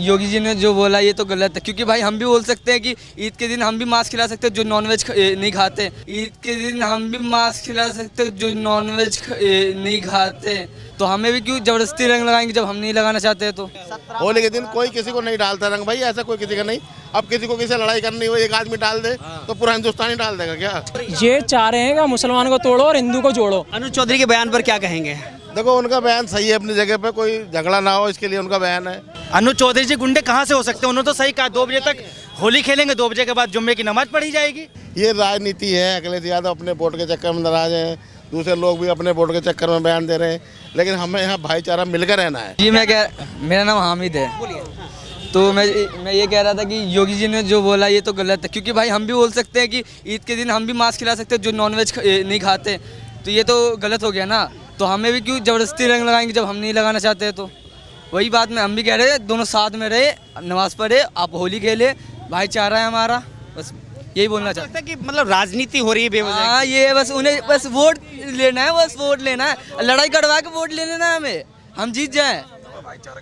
योगी जी ने जो बोला ये तो गलत है, क्योंकि भाई हम भी बोल सकते हैं कि ईद के दिन हम भी मांस खिला सकते हैं जो नॉनवेज नहीं खाते। ईद के दिन हम भी मांस खिला सकते हैं जो नॉनवेज नहीं खाते, तो हमें भी क्यों जबरदस्ती रंग लगाएंगे जब हम नहीं लगाना चाहते हैं। तो होली के दिन कोई किसी को नहीं डालता रंग भाई, ऐसा कोई किसी का नहीं। अब किसी को किसी लड़ाई करनी हो, एक आदमी डाल दे तो पूरा हिंदुस्तान ही डाल देगा क्या? ये चाह रहे हैं कि मुसलमान को तोड़ो और हिंदू को जोड़ो। अनुज चौधरी के बयान पर क्या कहेंगे? देखो उनका बयान सही है अपनी जगह पे, कोई झगड़ा ना हो इसके लिए उनका बयान है। अनुज चौधरी जी गुंडे कहाँ से हो सकते हैं? उन्होंने तो सही कहा 2 बजे तक होली खेलेंगे, 2 बजे के बाद जुम्मे की नमाज पढ़ी जाएगी। ये राजनीति है। अखिलेश यादव अपने वोट के चक्कर में नाराज हैं, दूसरे लोग भी अपने वोट के चक्कर में बयान दे रहे हैं, लेकिन हमें यहाँ भाईचारा मिलकर रहना है। जी मेरा नाम हामिद है। तो मैं ये कह रहा था कि योगी जी ने जो बोला ये तो गलत है, क्योंकि भाई हम भी बोल सकते हैं कि ईद के दिन हम भी मांस खिला सकते हैं जो नॉनवेज नहीं खाते, तो ये तो गलत हो गया ना। तो हमें भी क्यों जबरदस्ती रंग लगाएंगे जब हम नहीं लगाना चाहते हैं। तो वही बात में हम भी कह रहे हैं, दोनों साथ में रहे, नमाज पढ़े, आप होली खेले, भाईचारा है हमारा, बस यही बोलना चाहते हैं। कि मतलब राजनीति हो रही है बेवजह। हाँ, ये बस उन्हें बस वोट लेना है, बस वोट लेना है, लड़ाई करवा के वोट ले लेना है हमें, हम जीत जाएं।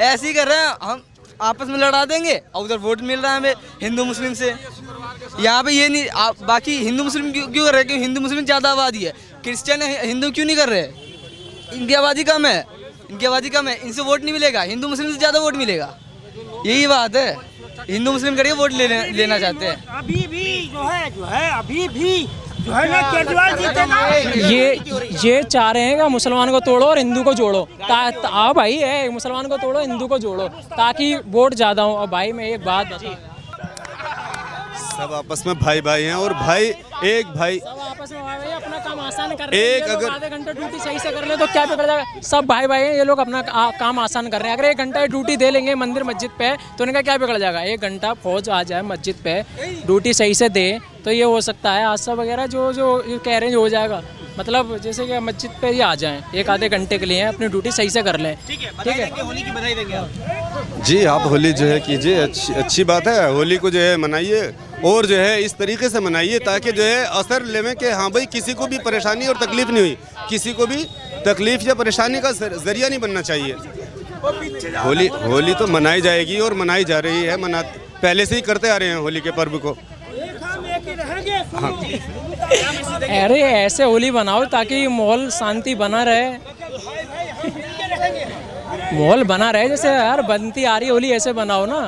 ऐसे ही कर रहे हैं, हम आपस में लड़ा देंगे और उधर वोट मिल रहा है हमें हिंदू मुस्लिम से। यहाँ पे ये नहीं, बाकी हिंदू मुस्लिम क्यों कर रहे हैं? क्योंकि हिंदू मुस्लिम ज़्यादा आबादी है, क्रिश्चियन हिंदू क्यों नहीं कर रहे? इनकी आबादी कम है, इनसे वोट नहीं मिलेगा, हिंदू मुस्लिम से ज़्यादा वोट मिलेगा, यही बात है। हिंदू मुस्लिम करके वोट लेना चाहते हैं। अभी भी अभी भी जो है ना केजरीवाल जीतेगा। ये चाह रहे हैं कि मुसलमान को तोड़ो और हिंदू को जोड़ो। भाई है, मुसलमान को तोड़ो, हिंदू को जोड़ो, ताकि वोट ज़्यादा हो। और भाई मैं एक बात बता, सब आपस में भाई भाई हैं, और भाई एक भाई सब आपस में भाई अपना काम आसान कर रहे हैं। एक अगर आधे घंटे ड्यूटी सही से कर ले तो क्या बिगड़ जाएगा? सब भाई भाई हैं, ये लोग अपना काम आसान कर रहे हैं। अगर 1 घंटा ड्यूटी दे लेंगे मंदिर मस्जिद पे तो उनका क्या बिगड़ जाएगा? 1 घंटा फौज आ जाए मस्जिद पे, ड्यूटी सही से दे तो ये हो सकता है हादसा वगैरह जो कह रहे हैं हो जाएगा। मतलब जैसे कि मस्जिद पे ये आ जाएं 1 आधे घंटे के लिए, अपनी ड्यूटी सही से कर लें। ठीक है, होली की बधाई देंगे आप? जी, आप होली जो है कीजिए, अच्छी बात है। होली को जो है मनाइए, और जो है इस तरीके से मनाइए ताकि जो है असर लेवें कि हाँ भाई किसी को भी परेशानी और तकलीफ नहीं हुई, किसी को भी तकलीफ या परेशानी का जरिया नहीं बनना चाहिए। होली तो मनाई जाएगी और मनाई जा रही है, पहले से ही करते आ रहे हैं होली के पर्व को। हाँ। अरे ऐसे होली बनाओ ताकि माहौल शांति बना रहे, माहौल बना रहे। जैसे यार बनती आ रही होली ऐसे बनाओ ना।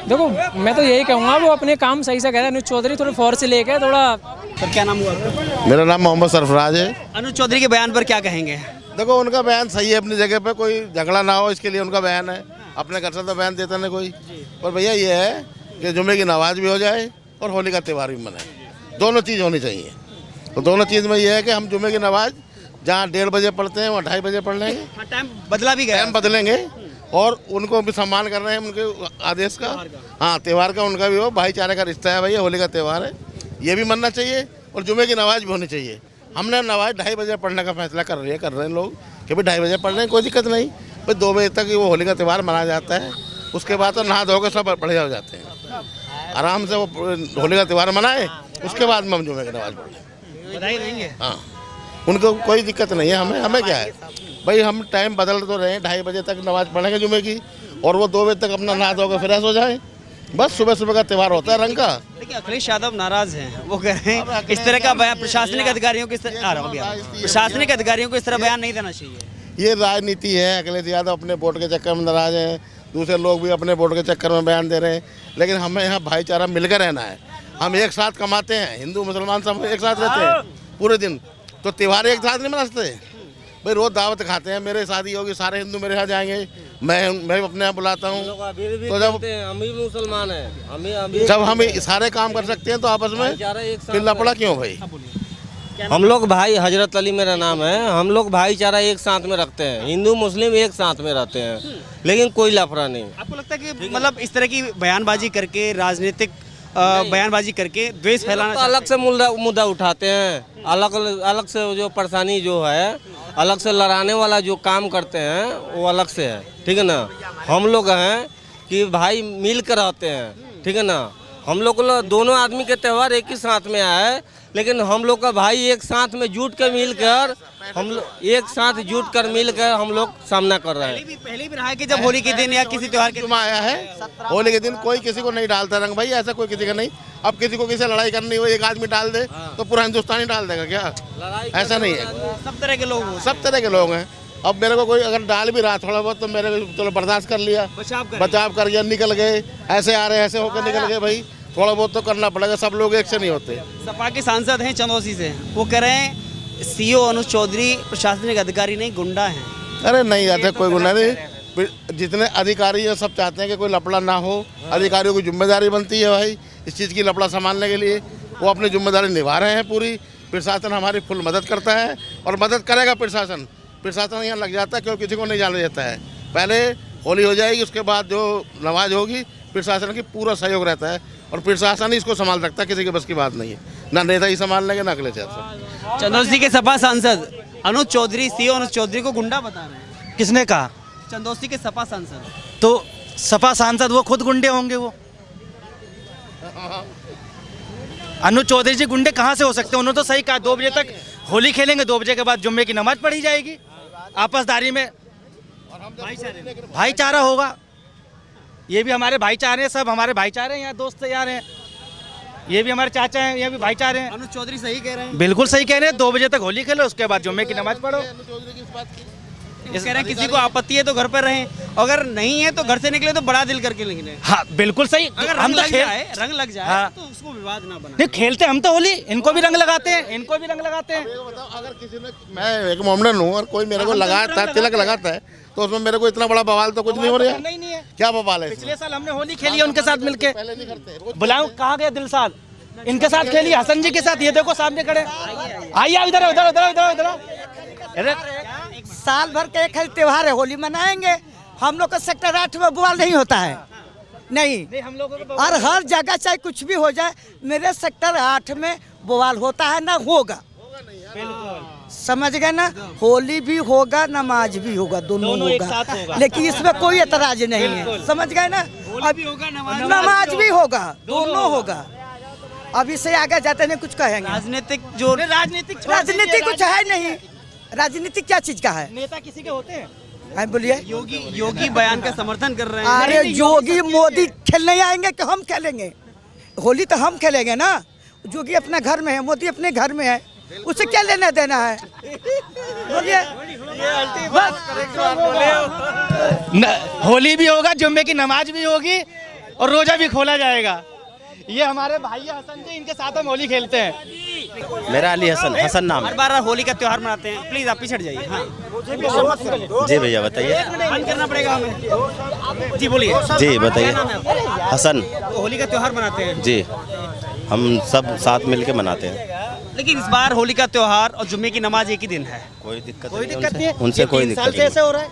देखो मैं तो यही कहूँगा, वो अपने काम सही से कह रहे हैं। अनुज चौधरी थोड़ी फोर्स लेके थोड़ा। सर क्या नाम हुआ आपका? मेरा नाम मोहम्मद सरफराज है। अनुज चौधरी के बयान पर क्या कहेंगे? देखो उनका बयान सही है अपनी जगह पे, कोई झगड़ा ना हो इसके लिए उनका बयान है। अपने घर से तो बयान देता नहीं कोई, पर भैया ये है कि जुम्मे की नमाज भी हो जाए और होली का त्यौहार भी मनाए, दोनों चीज़ होनी चाहिए। तो दोनों चीज़ में ये है कि हम जुम्मे की नमाज जहाँ 1:30 बजे पढ़ते हैं वहाँ 2:30 बजे पढ़ लेंगे। टाइम बदला भी गया, टाइम बदलेंगे, और उनको भी सम्मान कर रहे हैं उनके आदेश का। हाँ, त्यौहार का उनका भी हो, भाईचारे का रिश्ता है भैया, होली का त्यौहार है, ये भी मनना चाहिए, और जुम्मे की नमाज भी होनी चाहिए। हमने नमाज 2:30 बजे पढ़ने का फैसला कर रहे हैं लोग कि भाई 2:30 बजे पढ़ रहे हैं, कोई दिक्कत नहीं भाई। 2 बजे तक वो होली का त्यौहार मनाया जाता है, उसके बाद तो नहा धो के सब बढ़िया हो जाते हैं, आराम से वो होली का त्यौहार मनाए, उसके बाद में हम जुम्मे की नमाज पढ़ें, बधाई देंगे। हाँ, उनको कोई दिक्कत नहीं है। हमें क्या है भाई, हम टाइम बदल तो रहे हैं, 2:30 बजे तक नमाज पढ़ेंगे जुम्मे की, और वो 2 बजे तक अपना नहा धो के फ्रेश हो जाए, बस सुबह सुबह का त्यौहार होता है रंग का। देखिए अखिलेश यादव नाराज हैं, वो कह रहे हैं इस तरह का बयान प्रशासनिक अधिकारियों को इस तरह बयान नहीं देना चाहिए। ये राजनीति है। अखिलेश यादव अपने वोट के चक्कर में नाराज हैं, दूसरे लोग भी अपने वोट के चक्कर में बयान दे रहे हैं, लेकिन हमें यहाँ भाईचारा मिलकर रहना है। हम एक साथ कमाते हैं, हिंदू मुसलमान सब एक साथ रहते हैं पूरे दिन, तो त्यौहार एक साथ नहीं मनाते भाई। रोज दावत खाते हैं, मेरे शादी होगी सारे हिंदू मेरे यहाँ जाएंगे, मैं अपने यहाँ बुलाता हूँ। तो जब हम भी मुसलमान हैं, जब हम सारे काम कर सकते हैं तो आपस में फिर लफड़ा क्यों भाई? हम लोग भाई, हजरत अली मेरा नाम है, हम लोग भाईचारा एक साथ में रखते हैं, हिंदू मुस्लिम एक साथ में रहते हैं, लेकिन कोई लफड़ा नहीं। आपको लगता है कि मतलब इस तरह की बयानबाजी करके, राजनीतिक बयानबाजी करके द्वेष फैलाना, तो अलग से मुद्दा उठाते हैं, अलग से जो परेशानी जो है, अलग से लड़ाने वाला जो काम करते हैं वो अलग से है, ठीक है ना। हम लोग हैं कि भाई मिल कर रहते हैं, ठीक है ना। हम लोग दोनों आदमी के त्यौहार एक ही साथ में आए, लेकिन हम लोग का भाई एक साथ में जुट के मिलकर हम लोग एक साथ जुट कर मिल कर हम लोग सामना कर रहे हैं। पहले भी रहा है कि जब होली के दिन या किसी त्योहार के दिन जुम्मा आया है, होली के दिन कोई किसी को नहीं डालता रंग भाई, ऐसा कोई किसी का नहीं। अब किसी को किसी से लड़ाई करनी हो, एक आदमी डाल दे तो पूरा हिंदुस्तान ही डाल देगा क्या? ऐसा नहीं है, सब तरह के लोग हो, सब तरह के लोग हैं। अब मेरे को कोई अगर डाल भी रहा थोड़ा बहुत तो मेरे को चलो बर्दाश्त कर लिया, बचाव कर गया, निकल गए, ऐसे आ रहे ऐसे होकर निकल गए भाई, थोड़ा बहुत तो करना पड़ेगा, सब लोग एक से नहीं होते। सपा के सांसद हैं चंदौसी से, वो कह रहे हैं सीओ अनुज चौधरी प्रशासनिक अधिकारी नहीं गुंडा हैं। अरे नहीं जाते कोई गुना नहीं, जितने अधिकारी हैं सब चाहते हैं कि कोई लफड़ा ना हो। अधिकारियों की जिम्मेदारी बनती है भाई इस चीज़ की लफड़ा संभालने के लिए, वो अपनी जिम्मेदारी निभा रहे हैं पूरी। प्रशासन हमारी फुल मदद करता है और मदद करेगा प्रशासन। प्रशासन यहाँ लग जाता है, क्यों किसी को नहीं जाने देता है। पहले होली हो जाएगी, उसके बाद जो नमाज होगी, प्रशासन की पूरा सहयोग रहता है और प्रशासन ही इसको संभाल सकता है, किसी के बस की बात नहीं है, ना नेता ही संभाल लेंगे ना अगले चार। चंदौसी के सपा सांसद अनुज चौधरी, सीओ अनुज चौधरी को गुंडा बता रहे हैं। किसने कहा? चंदौसी के सपा सांसद। तो सपा सांसद वो खुद गुंडे होंगे। वो अनुज चौधरी जी गुंडे कहाँ से हो सकते हैं? उन्होंने तो सही कहा, 2 बजे तक होली खेलेंगे, 2 बजे के बाद जुम्मे की नमाज पढ़ी जाएगी, आपसदारी में भाईचारा होगा। ये भी हमारे भाईचारे हैं, सब हमारे भाईचारे हैं, यहाँ दोस्त यार हैं, ये भी हमारे चाचा हैं, ये भी भाईचारे हैं। अनुज चौधरी सही कह रहे हैं, बिल्कुल सही कह रहे हैं। 2 बजे तक होली खेलो, उसके बाद जुम्मे की नमाज पढ़ो। कह रहे हैं किसी को आपत्ति है तो घर पर रहें, अगर नहीं है तो घर से निकले तो बड़ा दिल करके निकले। हाँ बिल्कुल सही। अगर हम तो रंग लग जाए हाँ। तो उसको विवाद ना बनाए। नहीं खेलते हम तो होली, इनको भी रंग लगाते हैं, इनको भी रंग लगाते हैं। अगर किसी ने, मैं एक मोमडन हूँ और कोई मेरे को लगाता है, तिलक लगाता है, तो उसमें मेरे को इतना बड़ा बवाल तो कुछ नहीं हो रहा। नहीं है, क्या बवाल है? पिछले साल हमने होली खेली है उनके साथ मिलके। पहले नहीं करते। बुलाओ, कहाँ गए दिलसाद? इनके साथ खेली, हसन जी के साथ। ये देखो सामने खड़े, आइए इधर उधर उधर उधर उधर। साल भर का एक है त्योहार है, होली मनाएंगे। हम लोग का सेक्टर 8 में बवाल नहीं होता है, नहीं हम लोगों को और हर जगह चाहे कुछ भी हो जाए, मेरे सेक्टर 8 में बवाल होता है ना होगा। समझ गए ना? होली भी होगा, नमाज भी होगा, दोनों होगा, लेकिन इसमें कोई एतराज नहीं है। समझ गए ना? नमाज भी होगा, दोनों होगा। अब इससे आगे जाते नहीं कुछ कहेंगे। राजनीतिक राजनीति कुछ है नहीं। राजनीति क्या चीज का है? नेता किसी के होते हैं? बोलिए। योगी बयान का समर्थन कर रहे हैं। अरे योगी मोदी खेलने आएंगे कि हम खेलेंगे? होली तो हम खेलेंगे ना। योगी अपने घर में है, मोदी अपने घर में है, उसे क्या लेना देना है? बोलिए। होली भी होगा, जुम्मे की नमाज भी होगी और रोजा भी खोला जाएगा। ये हमारे भाई हसन जी, इनके साथ हम होली खेलते हैं। मेरा अली हसन नाम हर है। बार होली का त्योहार मनाते हैं, प्लीज आप पीछे जाइए। हाँ जी भैया बताइए। बंद करना पड़ेगा हमें। जी बोलिए। जी बताइए। हसन। तो होली का त्योहार मनाते हैं जी, हम सब साथ मिलके मनाते हैं। लेकिन इस बार होली का त्योहार और जुम्मे की नमाज एक ही दिन है। कोई दिक्कत नहीं है उनसे कोई दिक्कत नहीं ऐसे हो रहा है।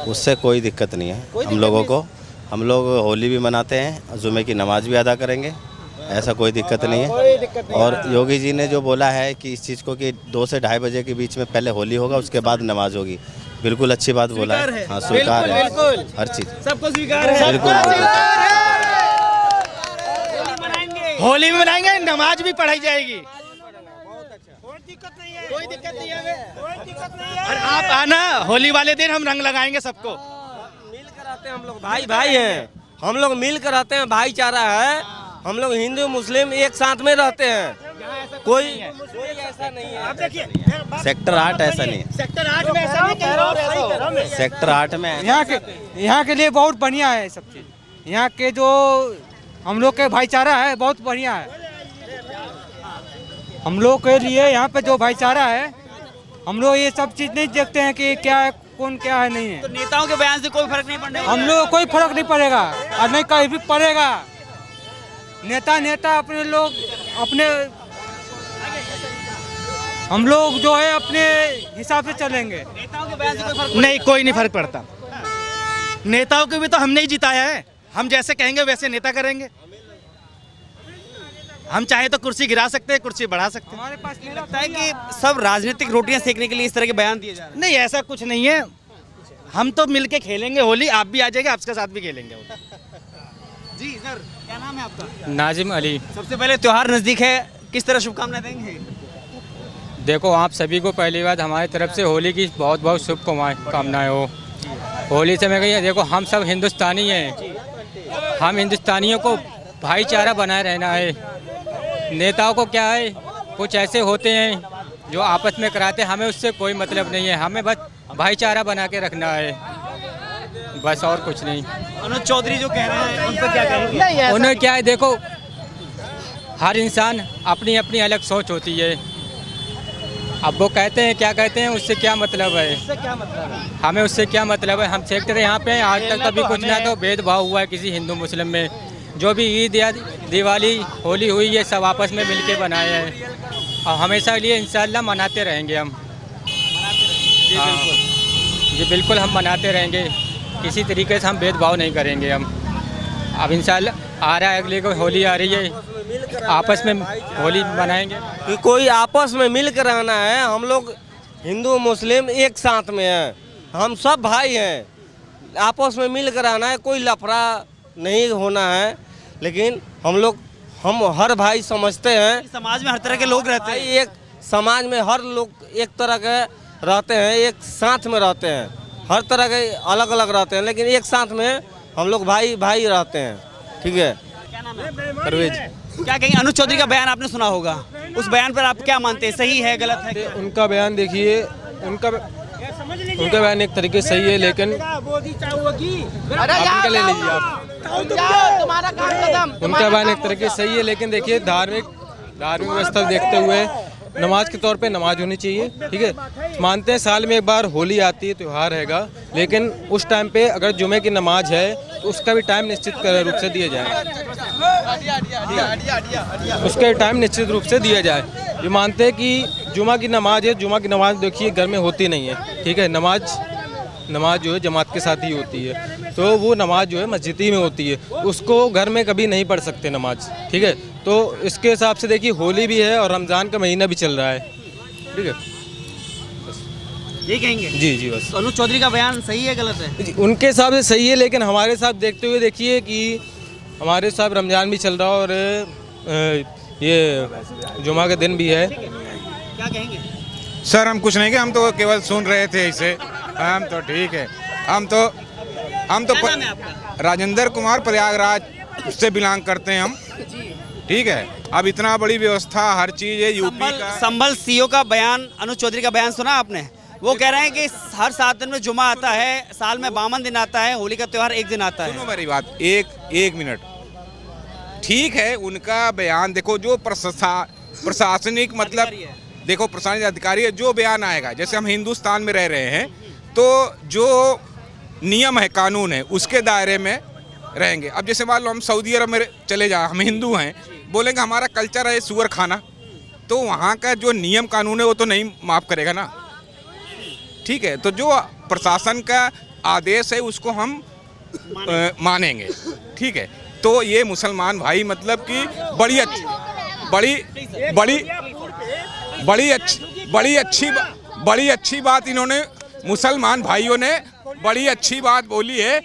उससे कोई दिक्कत नहीं है हम लोगों को। हम लोग होली भी मनाते हैं, जुम्मे की नमाज भी अदा करेंगे, ऐसा कोई दिक्कत नहीं है। और योगी जी ने जो बोला है कि इस चीज़ को कि 2 से 2:30 बजे के बीच में पहले होली होगा, उसके बाद नमाज होगी, बिल्कुल अच्छी बात बोला है। हाँ स्वीकार है, हर चीज़ सबको स्वीकार है। बिल्कुल। होली भी मनाएंगे, नमाज भी पढ़ाई जाएगी। कोई दिक्कत नहीं है। और आप आना, होली वाले दिन हम रंग लगाएंगे सबको। मिलकर आते हैं हम लोग, भाई भाई हैं हम लोग, मिलकर आते हैं, भाईचारा है हम लोग। हिंदू मुस्लिम एक साथ में रहते हैं, कोई ऐसा नहीं है। आप देखिए, सेक्टर 8 ऐसा नहीं है। सेक्टर 8 में ऐसा नहीं कह रहा हूं। सेक्टर 8 में यहाँ के लिए बहुत बढ़िया है सब चीज़। यहाँ के जो हम लोग के भाईचारा है बहुत बढ़िया है। हम लोग के लिए यहाँ पे जो भाईचारा है, हम लोग ये सब चीज़ नहीं देखते हैं कि क्या है, कौन क्या है, नहीं है। तो नेताओं के बयान से कोई फर्क नहीं पड़ने वाला। हम लोग कोई फर्क नहीं पड़ेगा और नहीं कहीं भी पड़ेगा। नेता अपने लोग अपने, हम लोग जो है अपने हिसाब से चलेंगे। नेताओं के बयान से कोई फर्क नहीं, कोई नहीं फर्क पड़ता। नेताओं को भी तो हमने ही जिताया है, हम जैसे कहेंगे वैसे नेता करेंगे। हम चाहे तो कुर्सी गिरा सकते हैं, कुर्सी बढ़ा सकते हैं। हमारे पास नहीं लगता है कि सब राजनीतिक रोटियां सेकने के लिए इस तरह के बयान दिए जा रहे हैं? नहीं, ऐसा कुछ नहीं है। हम तो मिलके खेलेंगे होली, आप भी आ जाएंगे, आपके साथ भी खेलेंगे जी सर, क्या नाम है आपका? नाजिम अली। सबसे पहले त्योहार नजदीक है, किस तरह शुभकामनाएं देंगे? देखो आप सभी को पहली बात हमारी तरफ से होली की बहुत बहुत शुभकामनाएं हो। होली से मैं कही देखो हम सब हिंदुस्तानी हैं, हम हिंदुस्तानियों को भाईचारा बनाए रहना है। नेताओं को क्या है, कुछ ऐसे होते हैं जो आपस में कराते हैं, हमें उससे कोई मतलब नहीं है, हमें बस भाईचारा बना के रखना है, बस और कुछ नहीं। अनुज चौधरी जो कह रहे हैं उन पर क्या कहेंगे? उन्हें क्या है, देखो हर इंसान अपनी अपनी अलग सोच होती है। अब वो कहते हैं क्या कहते हैं, उससे क्या मतलब है, इससे क्या मतलब है? हमें उससे क्या मतलब है। हम सेक्टर यहाँ पे आज तक कभी कुछ ना तो भेदभाव हुआ है किसी हिंदू मुस्लिम में। जो भी ईद या दिवाली होली हुई ये सब आपस में मिलके बनाए हैं और हमेशा लिए इंशाल्लाह मनाते रहेंगे हम। हाँ, जी बिल्कुल हम मनाते रहेंगे, किसी तरीके से हम भेदभाव नहीं करेंगे हम। अब इंशाल्लाह आ रहा है, अगले को होली आ रही है, आपस में होली मनाएंगे। कि कोई आपस में मिल कर रहना है। हम लोग हिंदू मुस्लिम एक साथ में हैं, हम सब भाई हैं, आपस में मिल कर रहना है, कोई लफड़ा नहीं होना है। लेकिन हम हर भाई समझते हैं, समाज में हर तरह के लोग रहते भाई हैं, एक समाज में हर लोग एक तरह के रहते हैं, एक साथ में रहते हैं, हर तरह के अलग अलग रहते हैं, लेकिन एक साथ में हम लोग भाई भाई रहते हैं। ठीक है। क्या नाम है? परवेज। क्या कहेंगे? अनुज चौधरी का बयान आपने सुना होगा, उस बयान पर आप क्या मानते हैं, सही है गलत है? उनका बयान देखिए, उनका बयान एक तरीके से सही है, लेकिन आप ले लीजिए आप। उनका बयान एक तरीके से सही है, लेकिन देखिए धार्मिक व्यवस्था देखते हुए नमाज के तौर पे नमाज होनी चाहिए। ठीक है, मानते हैं साल में एक बार होली आती है, त्यौहार हैगा, लेकिन उस टाइम पे अगर जुमे की नमाज है तो उसका भी टाइम निश्चित रूप से दिया जाए, उसका टाइम निश्चित रूप से दिया जाए। ये मानते हैं कि जुमा की नमाज है, जुमा की नमाज देखिए घर में होती नहीं है। ठीक है, नमाज जो है जमात के साथ ही होती है, तो वो नमाज जो है मस्जिद ही में होती है, उसको घर में कभी नहीं पढ़ सकते नमाज। ठीक है, तो इसके हिसाब से देखिए होली भी है और रमज़ान का महीना भी चल रहा है। ठीक है, ये कहेंगे? जी जी बस। अनुज चौधरी का बयान सही है गलत है? जी, उनके हिसाब से सही है, लेकिन हमारे साथ देखते हुए देखिए कि हमारे साथ रमज़ान भी चल रहा है और ये जुमा का दिन भी है। क्या कहेंगे? सर हम कुछ नहीं, हम तो केवल सुन रहे थे इसे। हम तो ठीक है, हम तो क्या नाम है आपका? राजेंद्र कुमार, प्रयागराज से बिलोंग करते हैं हम। ठीक है, अब इतना बड़ी व्यवस्था हर चीज़ है यूपी का। संभल सीओ का बयान, अनुज चौधरी का बयान सुना आपने? वो कह रहे हैं कि हर 7 दिन में जुमा आता है, साल में 52 दिन आता है, होली का त्यौहार एक दिन आता है। सुनो मेरी बात, एक मिनट। ठीक है, उनका बयान देखो, जो प्रशासनिक मतलब देखो प्रशासनिक अधिकारी है, जो बयान आएगा, जैसे हम हिंदुस्तान में रह रहे हैं तो जो नियम है, कानून है, उसके दायरे में रहेंगे। अब जैसे मान लो हम सऊदी अरब में चले जाए, हम हिंदू हैं, बोलेंगे हमारा कल्चर है सुअर खाना, तो वहाँ का जो नियम कानून है वो तो नहीं माफ़ करेगा ना। ठीक है, तो जो प्रशासन का आदेश है उसको हम मानेंगे। ठीक है, तो ये मुसलमान भाई मतलब कि बड़ी अच्छी बात इन्होंने, मुसलमान भाइयों ने बड़ी अच्छी बात बोली है।